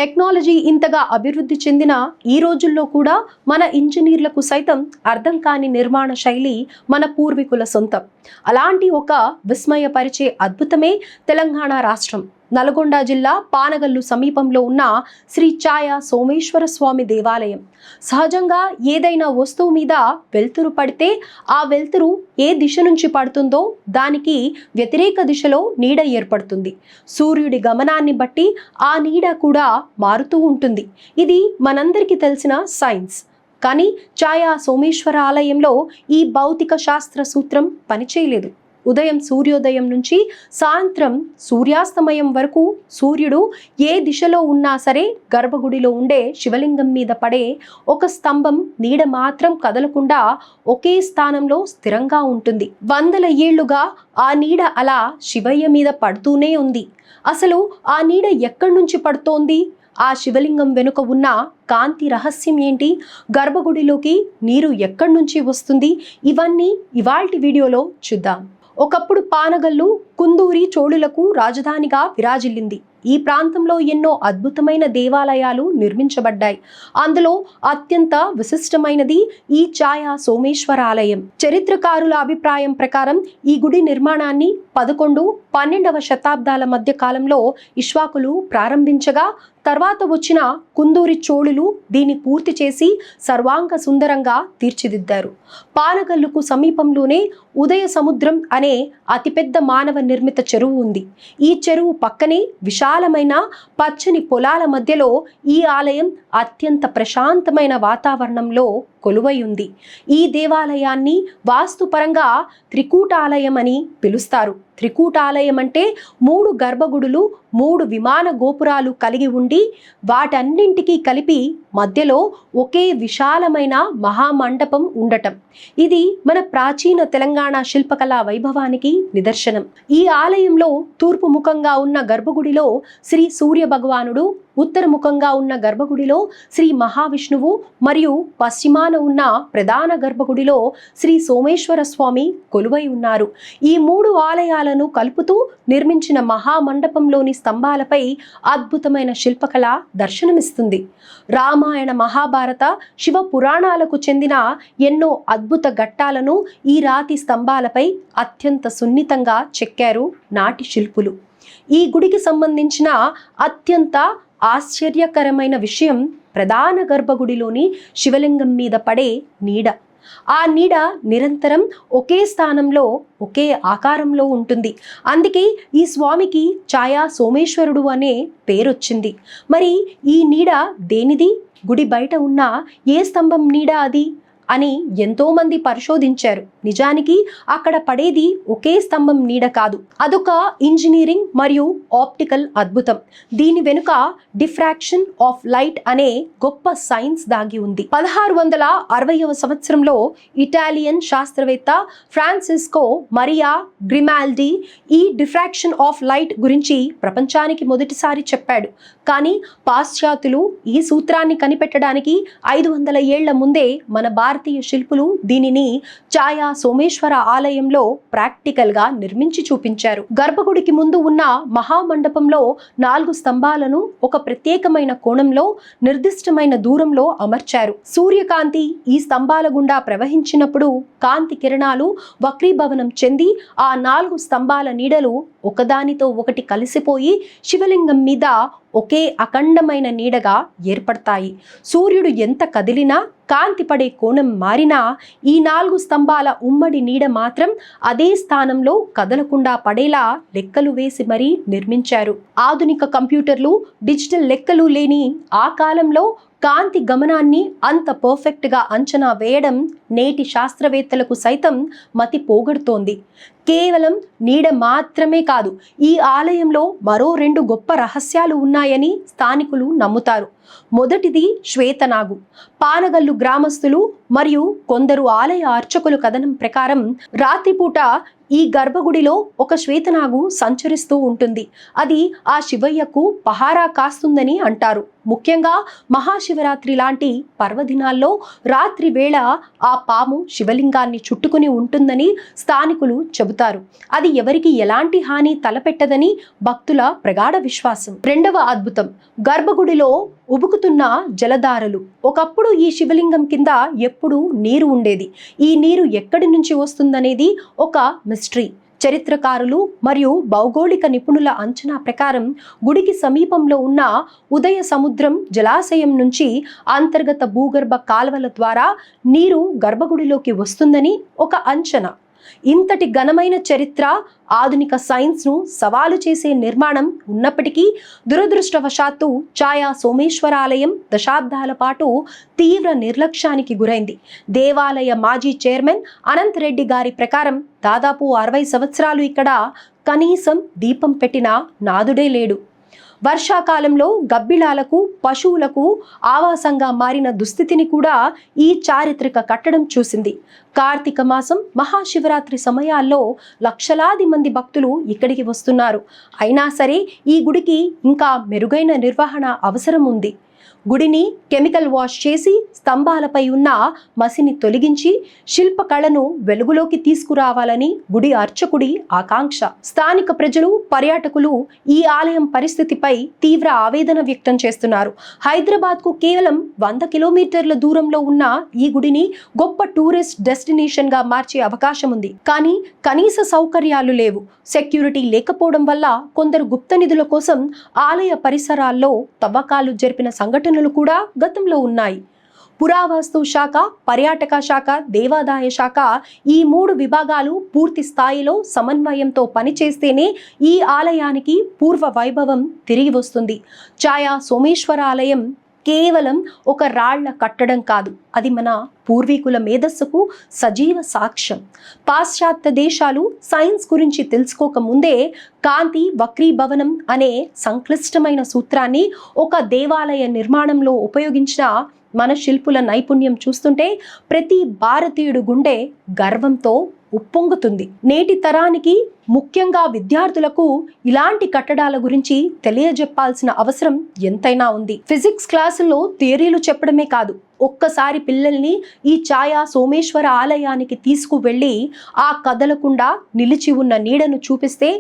Technology ఇంతగా అభివృద్ధి చెందిన ఈ రోజుల్లో కూడా మన ఇంజనీర్లకు సైతం అర్థం కాని నిర్మాణ శైలి మన పూర్వీకుల సొంతం. అలాంటి ఒక విస్మయపరిచే అద్భుతమే తెలంగాణ రాష్ట్రం. నల్గొండ జిల్లా పానగల్లు సమీపంలో ఉన్న శ్రీ ఛాయా సోమేశ్వర స్వామి దేవాలయం. సహజంగా ఏదైనా వస్తువు మీద వెలుతురు పడితే ఆ వెలుతురు ఏ దిశ నుంచి పడుతుందో దానికి వ్యతిరేక దిశలో నీడ ఏర్పడుతుంది. సూర్యుడి గమనాన్ని బట్టి ఆ నీడ కూడా మారుతూ ఉంటుంది. ఇది మనందరికీ తెలిసిన సైన్స్. కానీ ఛాయా సోమేశ్వర ఆలయంలో ఈ భౌతిక శాస్త్ర సూత్రం పనిచేయలేదు. ఉదయం సూర్యోదయం నుంచి సాయంత్రం సూర్యాస్తమయం వరకు సూర్యుడు ఏ దిశలో ఉన్నా సరే గర్భగుడిలో ఉండే శివలింగం మీద పడే ఒక స్తంభం నీడ మాత్రం కదలకుండా ఒకే స్థానంలో స్థిరంగా ఉంటుంది. వందల ఏళ్లుగా ఆ నీడ అలా శివయ్య మీద పడుతూనే ఉంది. అసలు ఆ నీడ ఎక్కడి నుంచి పడుతోంది? ఆ శివలింగం వెనుక ఉన్న కాంతి రహస్యం ఏంటి? గర్భగుడిలోకి నీరు ఎక్కడి నుంచి వస్తుంది? ఇవన్నీ ఇవాల్టి వీడియోలో చూద్దాం. ఒకప్పుడు పానగల్లు కుందూరి చోళులకు రాజధానిగా విరాజిల్లింది. ఈ ప్రాంతంలో ఎన్నో అద్భుతమైన దేవాలయాలు నిర్మించబడ్డాయి. అందులో అత్యంత విశిష్టమైనది ఈ ఛాయా సోమేశ్వర ఆలయం. చరిత్రకారుల అభిప్రాయం ప్రకారం ఈ గుడి నిర్మాణాన్ని 11-12వ శతాబ్దాల మధ్య కాలంలో ఇక్ష్వాకులు ప్రారంభించగా తర్వాత వచ్చిన కుందూరి చోళులు దీన్ని పూర్తి చేసి సర్వాంగ సుందరంగా తీర్చిదిద్దారు. పానగల్లుకు సమీపంలోనే ఉదయ సముద్రం అనే అతిపెద్ద మానవ నిర్మిత చెరువు ఉంది. ఈ చెరువు పక్కనే విశాలమైన పచ్చని పొలాల మధ్యలో ఈ ఆలయం అత్యంత ప్రశాంతమైన వాతావరణంలో కొలువై ఉంది. ఈ దేవాలయాన్ని వాస్తుపరంగా త్రికూటాలయం అని పిలుస్తారు. త్రికూటాలయం అంటే 3 గర్భగుడులు, 3 విమాన గోపురాలు కలిగి ఉండి వాటన్నింటికీ కలిపి మధ్యలో ఒకే విశాలమైన మహామండపం ఉండటం. ఇది మన ప్రాచీన తెలంగాణ శిల్పకళా వైభవానికి నిదర్శనం. ఈ ఆలయంలో తూర్పు ముఖంగా ఉన్న గర్భగుడిలో శ్రీ సూర్య భగవానుడు, ఉత్తరముఖంగా ఉన్న గర్భగుడిలో శ్రీ మహావిష్ణువు మరియు పశ్చిమాన ఉన్న ప్రధాన గర్భగుడిలో శ్రీ సోమేశ్వర స్వామి కొలువై ఉన్నారు. ఈ 3 ఆలయాలను కలుపుతూ నిర్మించిన మహామండపంలోని స్తంభాలపై అద్భుతమైన శిల్పకళ దర్శనమిస్తుంది. రామాయణ, మహాభారత, శివ పురాణాలకు చెందిన ఎన్నో అద్భుత ఘట్టాలను ఈ రాతి స్తంభాలపై అత్యంత సున్నితంగా చెక్కారు నాటి శిల్పులు. ఈ గుడికి సంబంధించిన అత్యంత ఆశ్చర్యకరమైన విషయం ప్రధాన గర్భగుడిలోని శివలింగం మీద పడే నీడ. ఆ నీడ నిరంతరం ఒకే స్థానంలో ఒకే ఆకారంలో ఉంటుంది. అందుకే ఈ స్వామికి ఛాయా సోమేశ్వరుడు అనే పేరొచ్చింది. మరి ఈ నీడ దేనిది? గుడి బయట ఉన్న ఏ స్తంభం నీడ అది అని ఎంతో మంది పరిశోధించారు. నిజానికి అక్కడ పడేది ఒకే స్తంభం నీడ కాదు. అదొక ఇంజనీరింగ్ మరియు ఆప్టికల్ అద్భుతం. దీని వెనుక డిఫ్రాక్షన్ ఆఫ్ లైట్ అనే గొప్ప సైన్స్ దాగి ఉంది. 1660వ సంవత్సరంలో ఇటాలియన్ శాస్త్రవేత్త ఫ్రాన్సిస్కో మరియా గ్రిమాల్డి ఈ డిఫ్రాక్షన్ ఆఫ్ లైట్ గురించి ప్రపంచానికి మొదటిసారి చెప్పాడు. కానీ పాశ్చాత్యులు ఈ సూత్రాన్ని కనిపెట్టడానికి 500 ఏళ్ల ముందే మన భారతీయ శిల్పులు దీనిని ఛాయా సోమేశ్వర ఆలయంలో ప్రాక్టికల్ గా నిర్మించి చూపించారు. గర్భగుడికి ముందు ఉన్న మహామండపంలో 4 స్తంభాలను ఒక ప్రత్యేకమైన కోణంలో నిర్దిష్టమైన దూరంలో అమర్చారు. సూర్యకాంతి ఈ స్తంభాల గుండా ప్రవహించినప్పుడు కాంతి కిరణాలు వక్రీభవనం చెంది ఆ 4 స్తంభాల నీడలు ఒకదానితో ఒకటి కలిసిపోయి శివలింగం మీద ఒకే అఖండమైన నీడగా ఏర్పడతాయి. సూర్యుడు ఎంత కదిలినా, కాంతి పడే కోణం మారినా ఈ 4 స్తంభాల ఉమ్మడి నీడ మాత్రం అదే స్థానంలో కదలకుండా పడేలా లెక్కలు వేసి మరీ నిర్మించారు. ఆధునిక కంప్యూటర్లు, డిజిటల్ లెక్కలు లేని ఆ కాలంలో కాంతి గమనాన్ని అంత పర్ఫెక్ట్గా అంచనా వేయడం నేటి శాస్త్రవేత్తలకు సైతం మతి పోగొడుతోంది. కేవలం నీడ మాత్రమే కాదు, ఈ ఆలయంలో మరో 2 గొప్ప రహస్యాలు ఉన్నాయని స్థానికులు నమ్ముతారు. మొదటిది శ్వేతనాగు. పానగల్లు గ్రామస్తులు మరియు కొందరు ఆలయ అర్చకుల కథనం ప్రకారం రాత్రిపూట ఈ గర్భగుడిలో ఒక శ్వేతనాగు సంచరిస్తూ ఉంటుంది. అది ఆ శివయ్యకు పహారా కాస్తుందని అంటారు. ముఖ్యంగా మహాశివరాత్రి లాంటి పర్వదినాల్లో రాత్రి వేళ ఆ పాము శివలింగాన్ని చుట్టుకుని ఉంటుందని స్థానికులు చెబుతారు. అది ఎవరికి ఎలాంటి హాని తలపెట్టదని భక్తుల ప్రగాఢ విశ్వాసం. రెండవ అద్భుతం, గర్భగుడిలో ఉబుకుతున్న జలధారలు. ఒకప్పుడు ఈ శివలింగం కింద ఎప్పుడూ నీరు ఉండేది. ఈ నీరు ఎక్కడి నుంచి వస్తుందనేది ఒక మిస్టరీ. చరిత్రకారులు మరియు భౌగోళిక నిపుణుల అంచనా ప్రకారం గుడికి సమీపంలో ఉన్న ఉదయ సముద్రం జలాశయం నుంచి అంతర్గత భూగర్భ కాలువల ద్వారా నీరు గర్భగుడిలోకి వస్తుందని ఒక అంచనా. ఇంతటి ఘనమైన చరిత్ర, ఆధునిక సైన్స్ను సవాలు చేసే నిర్మాణం ఉన్నప్పటికీ దురదృష్టవశాత్తు ఛాయా సోమేశ్వర ఆలయం దశాబ్దాల పాటు తీవ్ర నిర్లక్ష్యానికి గురైంది. దేవాలయ మాజీ చైర్మన్ అనంత్ రెడ్డి గారి ప్రకారం దాదాపు 60 సంవత్సరాలు ఇక్కడ కనీసం దీపం పెట్టిన నాదుడే లేడు. వర్షాకాలంలో గబ్బిలాలకు, పశువులకు ఆవాసంగా మారిన దుస్థితిని కూడా ఈ చారిత్రక కట్టడం చూసింది. కార్తీక మాసం, మహాశివరాత్రి సమయాల్లో లక్షలాది మంది భక్తులు ఇక్కడికి వస్తున్నారు. అయినా సరే ఈ గుడికి ఇంకా మెరుగైన నిర్వహణ అవసరం ఉంది. గుడిని కెమికల్ వాష్ చేసి స్తంభాలపై ఉన్న మసిని తొలగించి శిల్పకళను వెలుగులోకి తీసుకురావాలని గుడి అర్చకుడి ఆకాంక్ష. స్థానిక ప్రజలు, పర్యాటకులు ఈ ఆలయం పరిస్థితిపై తీవ్ర ఆవేదన వ్యక్తం చేస్తున్నారు. హైదరాబాద్కు కేవలం 100 కిలోమీటర్ల దూరంలో ఉన్న ఈ గుడిని గొప్ప టూరిస్ట్ డెస్టినేషన్ గా మార్చే అవకాశం ఉంది. కానీ కనీస సౌకర్యాలు లేవు. సెక్యూరిటీ లేకపోవడం వల్ల కొందరు గుప్త నిధుల కోసం ఆలయ పరిసరాల్లో తవ్వకాలు జరిపిన సంఘటనలు కూడా గతంలో ఉన్నాయి. పురావస్తు శాఖ, పర్యాటక శాఖ, దేవాదాయ శాఖ ఈ 3 విభాగాలు పూర్తి స్థాయిలో సమన్వయంతో పనిచేస్తేనే ఈ ఆలయానికి పూర్వ వైభవం తిరిగి వస్తుంది. ఛాయా సోమేశ్వర ఆలయం కేవలం ఒక రాళ్ల కట్టడం కాదు, అది మన పూర్వీకుల మేధస్సుకు సజీవ సాక్ష్యం. పాశ్చాత్య దేశాలు సైన్స్ గురించి తెలుసుకోక ముందే కాంతి వక్రీభవనం అనే సంక్లిష్టమైన సూత్రాన్ని ఒక దేవాలయ నిర్మాణంలో ఉపయోగించిన మన శిల్పుల నైపుణ్యం చూస్తుంటే ప్రతి భారతీయుడు గుండె గర్వంతో ఉప్పొంగుతుంది. నేటి తరానికి, ముఖ్యంగా విద్యార్థులకు ఇలాంటి కట్టడాల గురించి తెలియజెప్పాల్సిన అవసరం ఎంతైనా ఉంది. ఫిజిక్స్ క్లాసుల్లో థియరీలు చెప్పడమే కాదు, ఒక్కసారి పిల్లల్ని ఈ ఛాయా సోమేశ్వర ఆలయానికి తీసుకువెళ్ళి ఆ కదలకుండా నిలిచి ఉన్న నీడను చూపిస్తే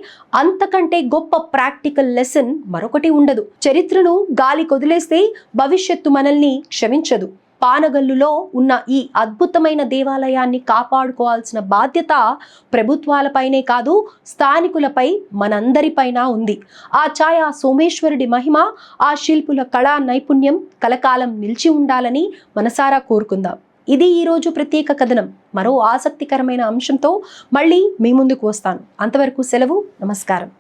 అంతకంటే గొప్ప ప్రాక్టికల్ లెసన్ మరొకటి ఉండదు. చరిత్రను గాలి కొదిలేస్తే భవిష్యత్తు మనల్ని క్షమించదు. పానగల్లులో ఉన్న ఈ అద్భుతమైన దేవాలయాన్ని కాపాడుకోవాల్సిన బాధ్యత ప్రభుత్వాలపైనే కాదు, స్థానికులపై, మనందరిపైన ఉంది. ఆ ఛాయా సోమేశ్వరుడి మహిమ, ఆ శిల్పుల కళా నైపుణ్యం కలకాలం నిలిచి ఉండాలని మనసారా కోరుకుందాం. ఇది ఈరోజు ప్రత్యేక కథనం. మరో ఆసక్తికరమైన అంశంతో మళ్ళీ మీ ముందుకు వస్తాను. అంతవరకు సెలవు. నమస్కారం.